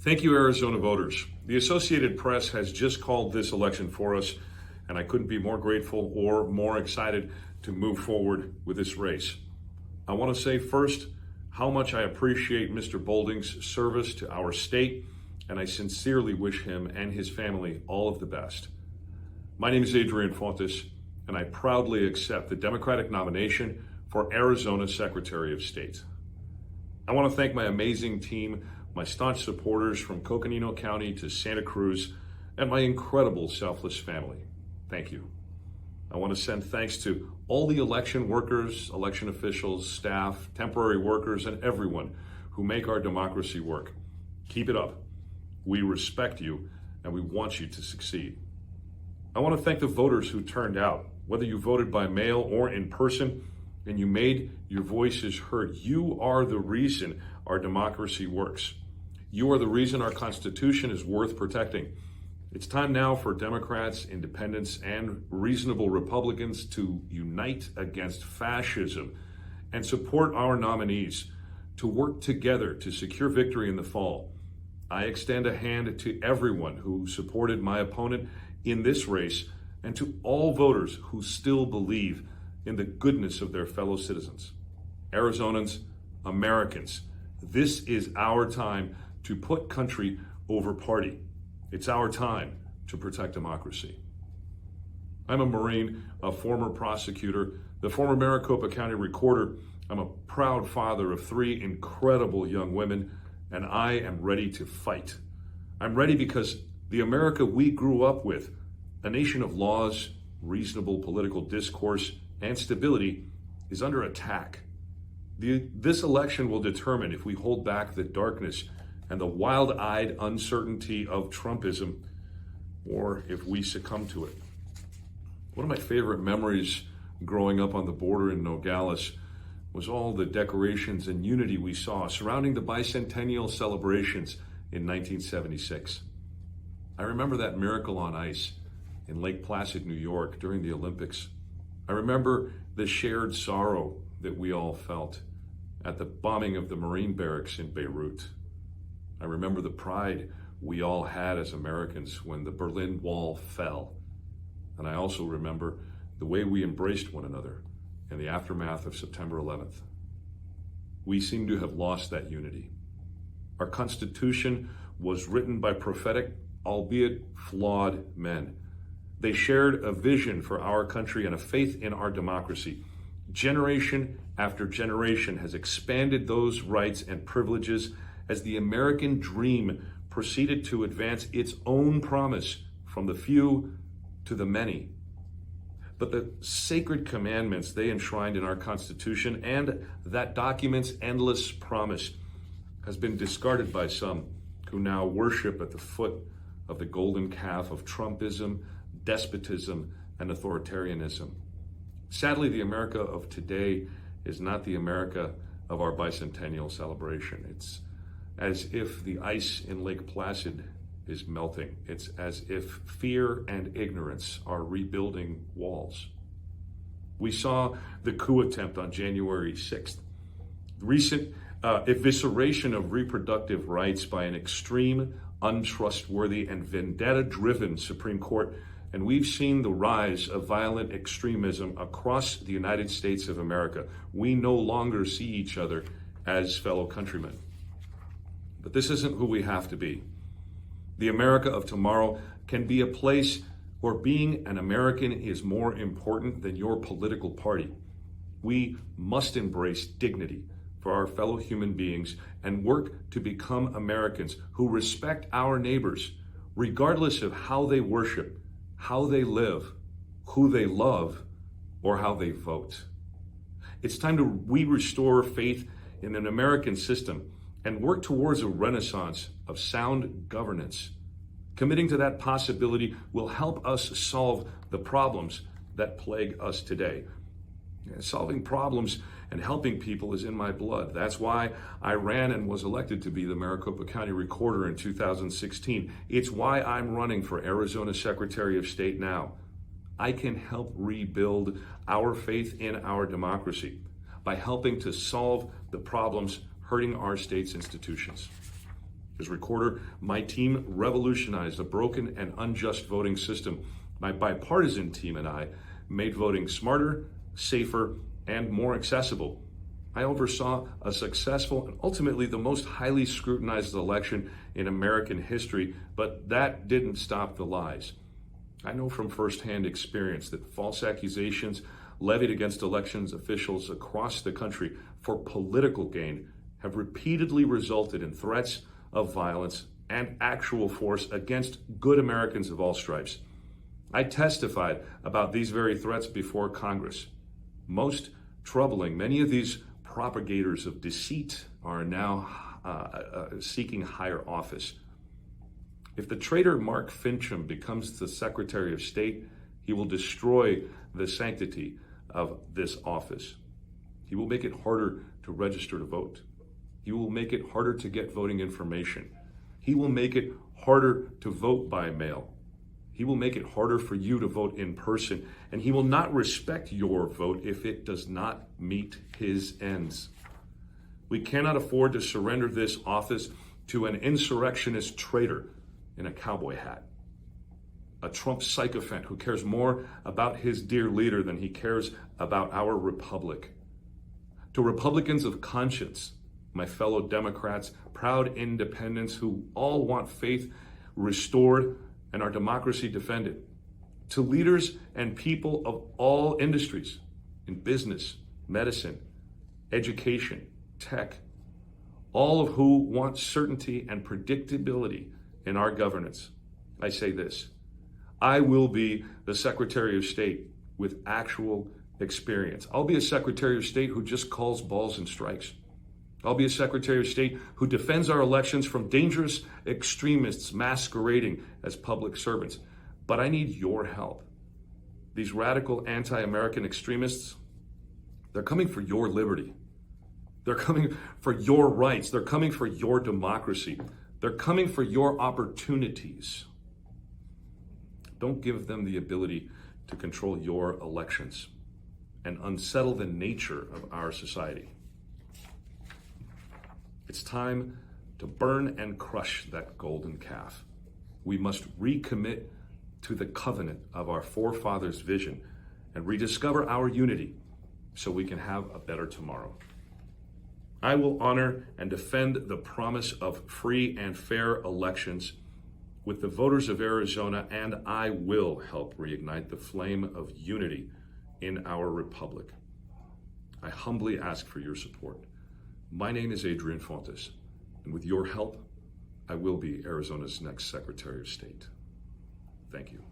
Thank you, Arizona voters. The Associated Press has just called this election for us, and I couldn't be more grateful or more excited to move forward with this race. I want to say first how much I appreciate Mr. Bolding's service to our state, and I sincerely wish him and his family all of the best. My name is Adrian Fontes, and I proudly accept the Democratic nomination for Arizona Secretary of State. I want to thank my amazing team, my staunch supporters from Coconino County to Santa Cruz, and my incredible selfless family. Thank you. I want to send thanks to all the election workers, election officials, staff, temporary workers, and everyone who make our democracy work. Keep it up. We respect you, and we want you to succeed. I want to thank the voters who turned out, whether you voted by mail or in person, and you made your voices heard. You are the reason our democracy works. You are the reason our Constitution is worth protecting. It's time now for Democrats, independents, and reasonable Republicans to unite against fascism and support our nominees, to work together to secure victory in the fall. I extend a hand to everyone who supported my opponent in this race and to all voters who still believe in the goodness of their fellow citizens. Arizonans, Americans, this is our time to put country over party. It's our time to protect democracy. I'm a Marine, a former prosecutor, the former Maricopa County recorder. I'm a proud father of 3 incredible young women, and I am ready to fight. I'm ready because the America we grew up with, a nation of laws, reasonable political discourse, and stability, is under attack. This election will determine if we hold back the darkness and the wild-eyed uncertainty of Trumpism, or if we succumb to it. One of my favorite memories growing up on the border in Nogales was all the decorations and unity we saw surrounding the bicentennial celebrations in 1976. I remember that miracle on ice in Lake Placid, New York during the Olympics. I remember the shared sorrow that we all felt at the bombing of the Marine barracks in Beirut. I remember the pride we all had as Americans when the Berlin Wall fell. And I also remember the way we embraced one another in the aftermath of September 11th. We seem to have lost that unity. Our Constitution was written by prophetic, albeit flawed men. They shared a vision for our country and a faith in our democracy. Generation after generation has expanded those rights and privileges as the American dream proceeded to advance its own promise from the few to the many. But the sacred commandments they enshrined in our Constitution and that document's endless promise has been discarded by some who now worship at the foot of the golden calf of Trumpism, despotism, and authoritarianism. Sadly, the America of today is not the America of our bicentennial celebration. It's as if the ice in Lake Placid is melting. It's as if fear and ignorance are rebuilding walls. We saw the coup attempt on January 6th. Recent evisceration of reproductive rights by an extreme, untrustworthy, and vendetta-driven Supreme Court. And we've seen the rise of violent extremism across the United States of America. We no longer see each other as fellow countrymen. But this isn't who we have to be. The America of tomorrow can be a place where being an American is more important than your political party. We must embrace dignity for our fellow human beings and work to become Americans who respect our neighbors, regardless of how they worship, how they live, who they love, or how they vote. It's time to restore faith in an American system and work towards a renaissance of sound governance. Committing to that possibility will help us solve the problems that plague us today. Solving problems and helping people is in my blood. That's why I ran and was elected to be the Maricopa County Recorder in 2016. It's why I'm running for Arizona Secretary of State now. I can help rebuild our faith in our democracy by helping to solve the problems hurting our state's institutions. As recorder, my team revolutionized a broken and unjust voting system. My bipartisan team and I made voting smarter, safer, and more accessible. I oversaw a successful and ultimately the most highly scrutinized election in American history, but that didn't stop the lies. I know from firsthand experience that false accusations levied against elections officials across the country for political gain have repeatedly resulted in threats of violence and actual force against good Americans of all stripes. I testified about these very threats before Congress. Most troubling, many of these propagators of deceit are now seeking higher office. If the traitor Mark Fincham becomes the Secretary of State, he will destroy the sanctity of this office. He will make it harder to register to vote. He will make it harder to get voting information. He will make it harder to vote by mail. He will make it harder for you to vote in person, and he will not respect your vote if it does not meet his ends. We cannot afford to surrender this office to an insurrectionist traitor in a cowboy hat, a Trump sycophant who cares more about his dear leader than he cares about our republic. To Republicans of conscience, my fellow Democrats, proud independents who all want faith restored and our democracy defended. To leaders and people of all industries in business, medicine, education, tech, all of who want certainty and predictability in our governance, I say this: I will be the Secretary of State with actual experience. I'll be a Secretary of State who just calls balls and strikes. I'll be a Secretary of State who defends our elections from dangerous extremists masquerading as public servants. But I need your help. These radical anti-American extremists, they're coming for your liberty. They're coming for your rights. They're coming for your democracy. They're coming for your opportunities. Don't give them the ability to control your elections and unsettle the nature of our society. It's time to burn and crush that golden calf. We must recommit to the covenant of our forefathers' vision and rediscover our unity so we can have a better tomorrow. I will honor and defend the promise of free and fair elections with the voters of Arizona, and I will help reignite the flame of unity in our republic. I humbly ask for your support. My name is Adrian Fontes, and with your help, I will be Arizona's next Secretary of State. Thank you.